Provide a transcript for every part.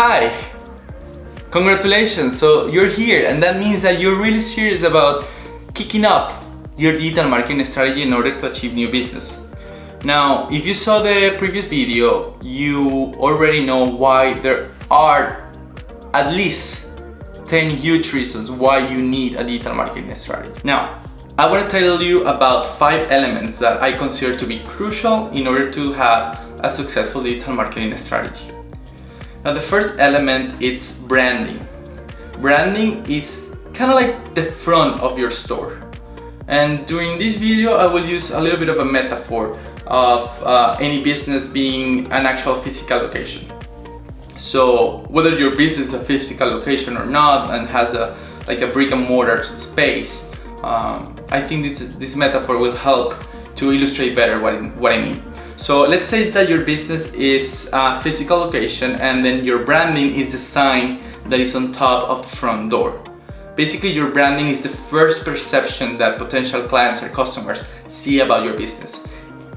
Hi! Congratulations! So you're here, and that means that you're really serious about kicking up your digital marketing strategy in order to achieve new business. Now, if you saw the previous video, you already know why there are at least 10 huge reasons why you need a digital marketing strategy. Now, I want to tell you about 5 elements that I consider to be crucial in order to have a successful digital marketing strategy. Now, the first element is branding. Branding is kind of like the front of your store. And during this video, I will use a little bit of a metaphor of any business being an actual physical location. So whether your business is a physical location or not and has a brick and mortar space, I think this metaphor will help to illustrate better what I mean. So let's say that your business is a physical location and then your branding is the sign that is on top of the front door. Basically, your branding is the first perception that potential clients or customers see about your business.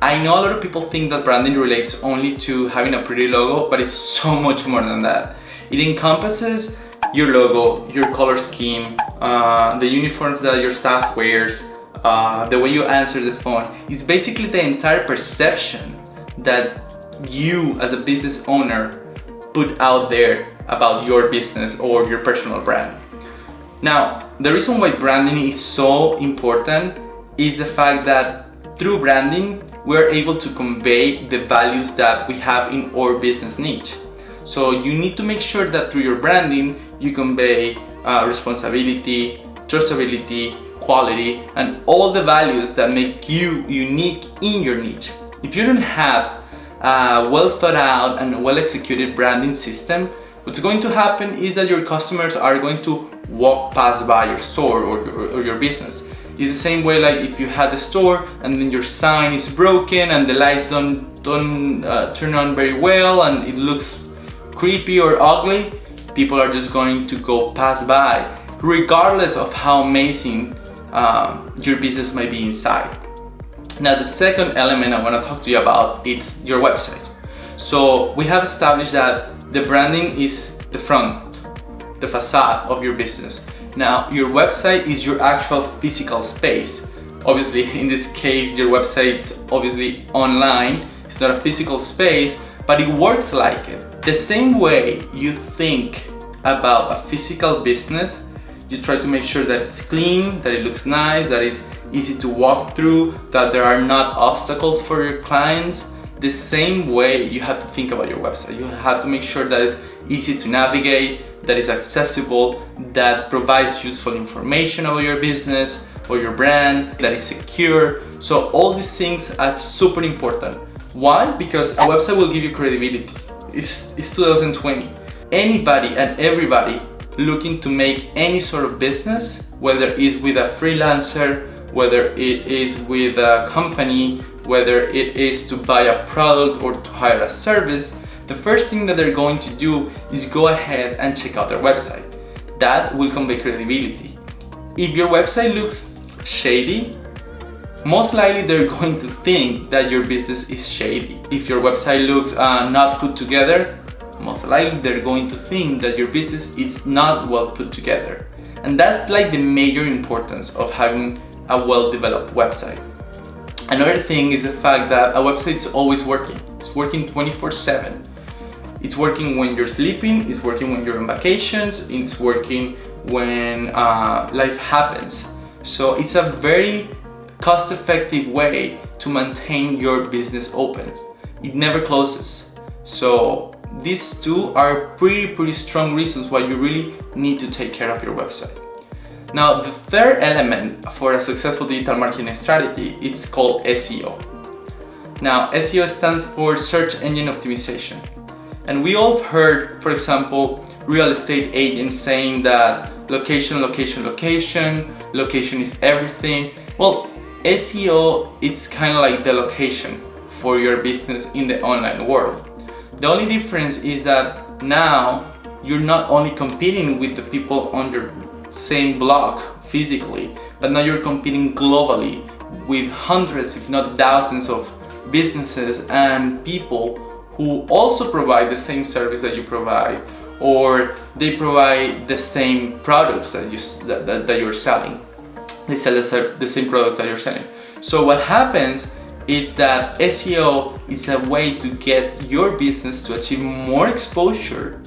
I know a lot of people think that branding relates only to having a pretty logo, but it's so much more than that. It encompasses your logo, your color scheme, the uniforms that your staff wears, the way you answer the phone. It's basically the entire perception that you as a business owner put out there about your business or your personal brand. Now, the reason why branding is so important is the fact that through branding, we're able to convey the values that we have in our business niche. So you need to make sure that through your branding, you convey responsibility, trustability, quality, and all the values that make you unique in your niche. If you don't have a well thought out and well executed branding system, what's going to happen is that your customers are going to walk past by your store or your business. It's the same way like if you had a store and then your sign is broken and the lights don't turn on very well and it looks creepy or ugly, people are just going to go pass by regardless of how amazing your business might be inside. Now, the second element I want to talk to you about is your website. So we have established that the branding is the front, the facade of your business. Now, your website is your actual physical space. Obviously, in this case, your website's obviously online. It's not a physical space, but it works like it. The same way you think about a physical business, you try to make sure that it's clean, that it looks nice, that it's easy to walk through, that there are not obstacles for your clients. The same way you have to think about your website. You have to make sure that it's easy to navigate, that is accessible, that provides useful information about your business or your brand, that is secure. So all these things are super important. Why? Because a website will give you credibility. It's 2020. Anybody and everybody looking to make any sort of business, whether it's with a freelancer, whether it is with a company, whether it is to buy a product or to hire a service, the first thing that they're going to do is go ahead and check out their website. That will convey credibility. If your website looks shady, most likely they're going to think that your business is shady. If your website looks not put together, most likely they're going to think that your business is not well put together. And that's like the major importance of having a well-developed website. Another thing is the fact that a website is always working. It's working 24/7. It's working when you're sleeping, it's working when you're on vacations, it's working when life happens. So it's a very cost-effective way to maintain your business open. It never closes. So these two are pretty strong reasons why you really need to take care of your website. Now, the third element for a successful digital marketing strategy, it's called SEO. Now, SEO stands for Search Engine Optimization. And we all have heard, for example, real estate agents saying that location is everything. Well, SEO, it's kind of like the location for your business in the online world. The only difference is that now you're not only competing with the people on your same block physically, but now you're competing globally with hundreds, if not thousands of businesses and people who also provide the same service that you provide, or they provide the same products that you're selling. They sell the same products that you're selling. So what happens is that SEO is a way to get your business to achieve more exposure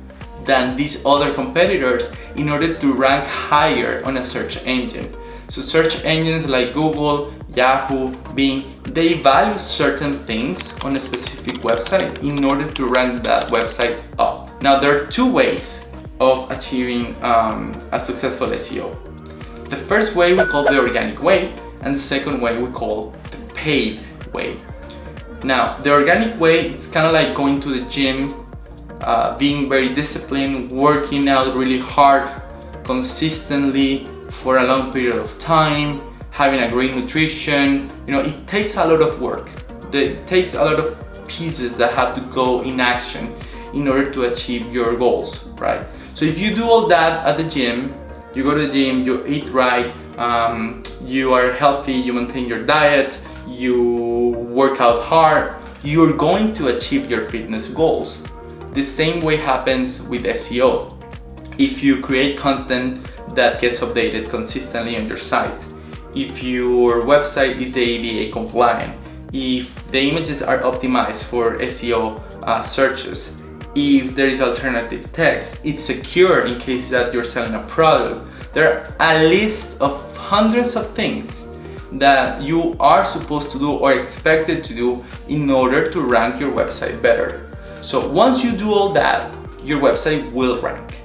than these other competitors in order to rank higher on a search engine. So search engines like Google, Yahoo, Bing, they value certain things on a specific website in order to rank that website up. Now there are two ways of achieving a successful SEO. The first way we call the organic way, and the second way we call the paid way. Now the organic way, it's kind of like going to the gym, being very disciplined, working out really hard, consistently for a long period of time, having a great nutrition. It takes a lot of work. It takes a lot of pieces that have to go in action in order to achieve your goals, right? So if you do all that at the gym, you go to the gym, you eat right, you are healthy, you maintain your diet, you work out hard, you're going to achieve your fitness goals. The same way happens with SEO. If you create content that gets updated consistently on your site, if your website is ADA compliant, if the images are optimized for SEO searches, if there is alternative text, it's secure in case that you're selling a product. There are a list of hundreds of things that you are supposed to do or expected to do in order to rank your website better. So once you do all that, your website will rank,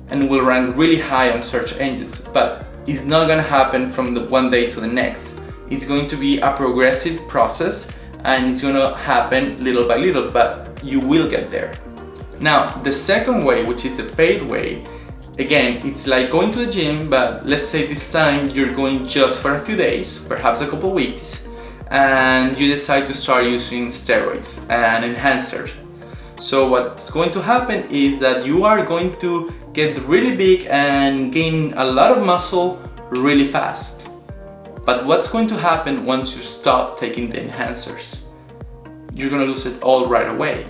and will rank really high on search engines. But it's not going to happen from the one day to the next. It's going to be a progressive process, and it's going to happen little by little, but you will get there. Now, the second way, which is the paid way, again, it's like going to the gym, but let's say this time you're going just for a few days, perhaps a couple weeks, and you decide to start using steroids and enhancers. So what's going to happen is that you are going to get really big and gain a lot of muscle really fast. But what's going to happen once you stop taking the enhancers? You're going to lose it all right away.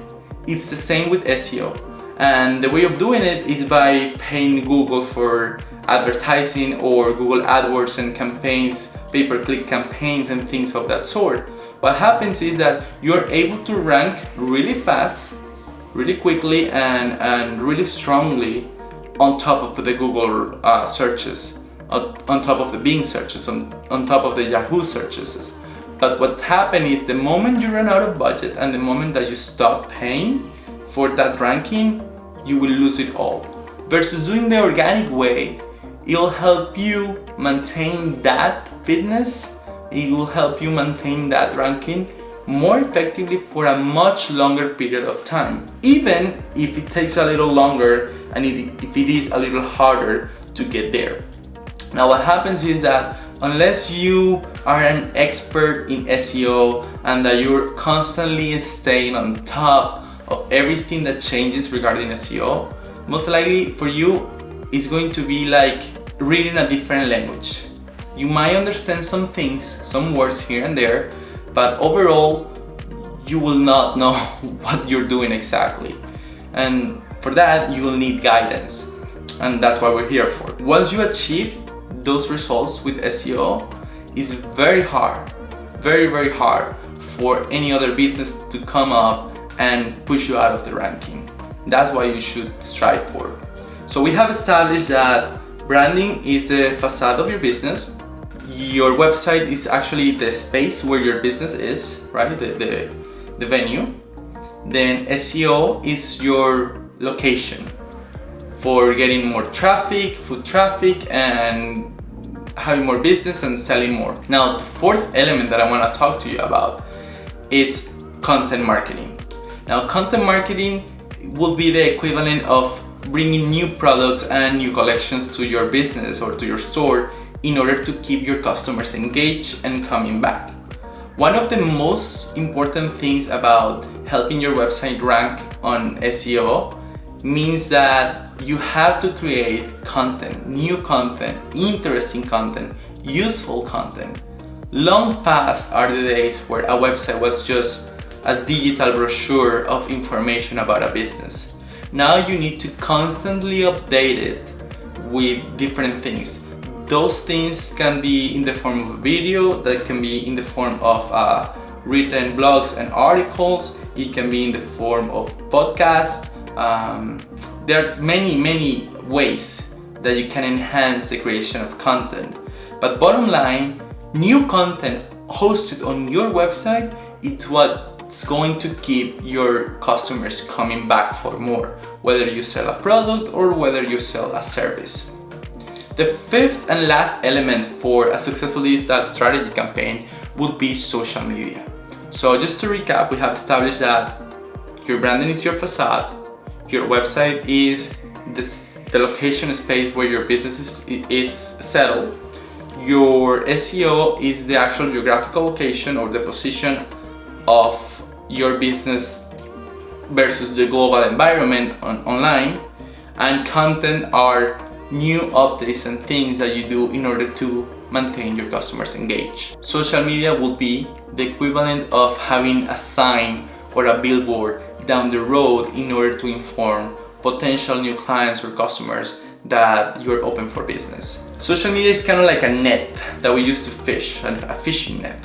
It's the same with SEO. And the way of doing it is by paying Google for advertising, or Google AdWords and campaigns, pay-per-click campaigns and things of that sort. What happens is that you're able to rank really fast, really quickly, and really strongly on top of the Google searches, on top of the Bing searches, on top of the Yahoo searches. But what happens is the moment you run out of budget and the moment that you stop paying for that ranking, you will lose it all. Versus doing the organic way, it'll help you maintain that fitness, it will help you maintain that ranking more effectively for a much longer period of time, even if it takes a little longer and if it is a little harder to get there. Now what happens is that unless you are an expert in SEO and that you're constantly staying on top of everything that changes regarding SEO, most likely for you it's going to be like reading a different language. You might understand some things, some words here and there, but overall you will not know what you're doing exactly. And for that you will need guidance, and that's what we're here for. Once you achieve those results with SEO, it's very hard, very hard for any other business to come up and push you out of the ranking. That's what you should strive for. So we have established that branding is the facade of your business. Your website is actually the space where your business is, right? The venue. Then SEO is your location for getting more traffic, foot traffic, and having more business and selling more. Now, the fourth element that I want to talk to you about is content marketing. Now, content marketing will be the equivalent of bringing new products and new collections to your business or to your store in order to keep your customers engaged and coming back. One of the most important things about helping your website rank on SEO means that you have to create content, new content, interesting content, useful content. Long past are the days where a website was just a digital brochure of information about a business. Now you need to constantly update it with different things. Those things can be in the form of a video, that can be in the form of written blogs and articles, it can be in the form of podcasts. There are many ways that you can enhance the creation of content. But bottom line, new content hosted on your website, it's what's going to keep your customers coming back for more, whether you sell a product or whether you sell a service. The fifth and last element for a successful digital strategy campaign would be social media. So just to recap, we have established that your branding is your facade, your website is the location space where your business is settled, your SEO is the actual geographical location or the position of your business versus the global environment online, and content are new updates and things that you do in order to maintain your customers engaged. Social media will be the equivalent of having a sign or a billboard down the road in order to inform potential new clients or customers that you're open for business. Social media is kind of like a net that we use to fish, a fishing net.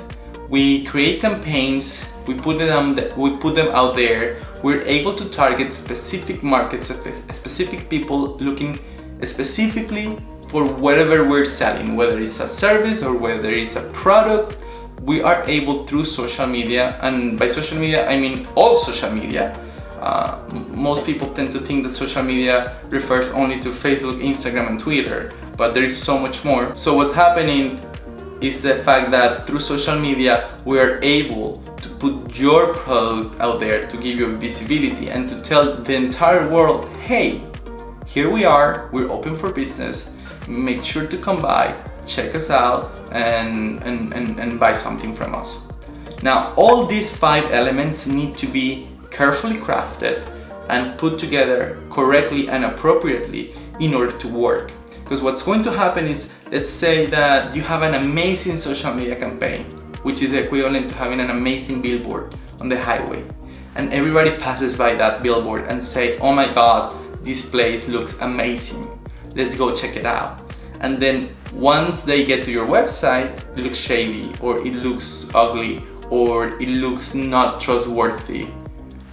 We create campaigns, we put them out there. We're able to target specific markets, specific people looking specifically for whatever we're selling, whether it's a service or whether it's a product. We are able through social media, and by social media I mean all social media. Most people tend to think that social media refers only to Facebook, Instagram, and Twitter, but there is so much more. So what's happening is the fact that through social media we are able to put your product out there to give you visibility and to tell the entire world, hey, here we are, we're open for business, make sure to come by, check us out, and buy something from us. Now, all these 5 elements need to be carefully crafted and put together correctly and appropriately in order to work. Because what's going to happen is, let's say that you have an amazing social media campaign, which is equivalent to having an amazing billboard on the highway, and everybody passes by that billboard and say, oh my god, this place looks amazing, let's go check it out. And then once they get to your website, it looks shady, or it looks ugly, or it looks not trustworthy.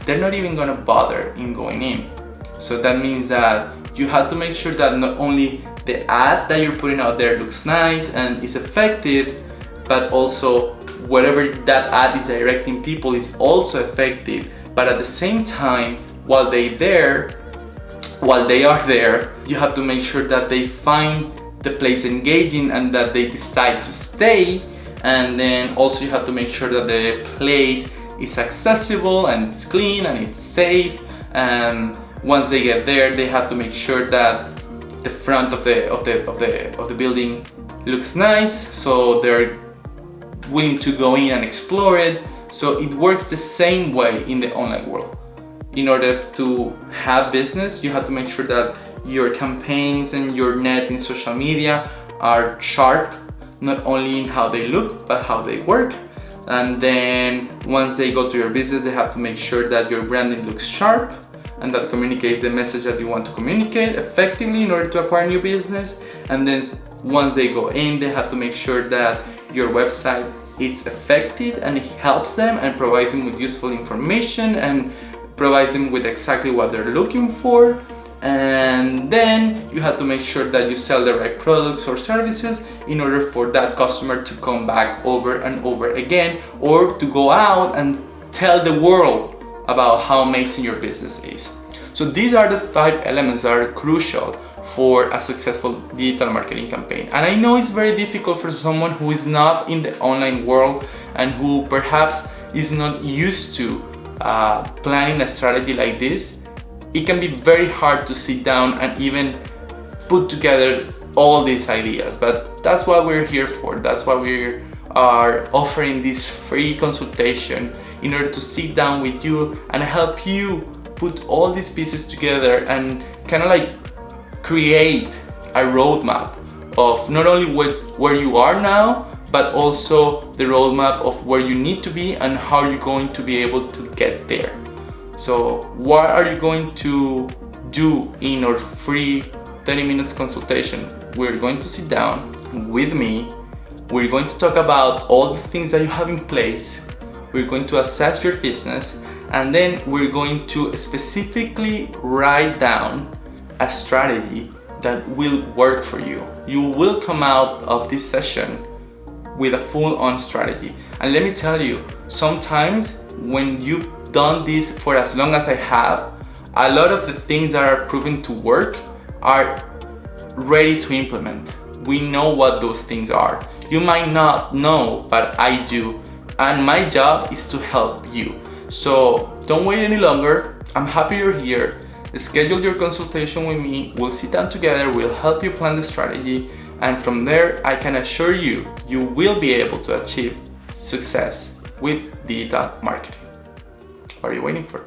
They're not even gonna bother in going in. So that means that you have to make sure that not only the ad that you're putting out there looks nice and is effective, but also whatever that ad is directing people is also effective. But at the same time, while they are there, you have to make sure that they find the place engaging and that they decide to stay. And then also you have to make sure that the place is accessible and it's clean and it's safe. And once they get there, they have to make sure that the front of the building looks nice, so they're willing to go in and explore it. So it works the same way in the online world. In order to have business, you have to make sure that your campaigns and your net in social media are sharp, not only in how they look, but how they work. And then once they go to your business, they have to make sure that your branding looks sharp and that communicates the message that you want to communicate effectively in order to acquire new business. And then once they go in, they have to make sure that your website is effective and it helps them and provides them with useful information and provides them with exactly what they're looking for. And then you have to make sure that you sell the right products or services in order for that customer to come back over and over again, or to go out and tell the world about how amazing your business is. So these are the 5 elements that are crucial for a successful digital marketing campaign. And I know it's very difficult for someone who is not in the online world and who perhaps is not used to planning a strategy like this. It can be very hard to sit down and even put together all these ideas, but that's what we're here for. That's why we are offering this free consultation in order to sit down with you and help you put all these pieces together and kind of like create a roadmap of not only where you are now, but also the roadmap of where you need to be and how you're going to be able to get there. So what are you going to do in our free 30 minutes consultation, we're going to sit down with me. We're going to talk about all the things that you have in place. We're going to assess your business, and then we're going to specifically write down a strategy that will work for you. You will come out of this session with a full-on strategy. And let me tell you, sometimes when you've done this for as long as I have, a lot of the things that are proven to work are ready to implement. We know what those things are. You might not know, but I do. And my job is to help you. So don't wait any longer. I'm happy you're here. Schedule your consultation with me. We'll sit down together. We'll help you plan the strategy. And from there, I can assure you, you will be able to achieve success with digital marketing. What are you waiting for?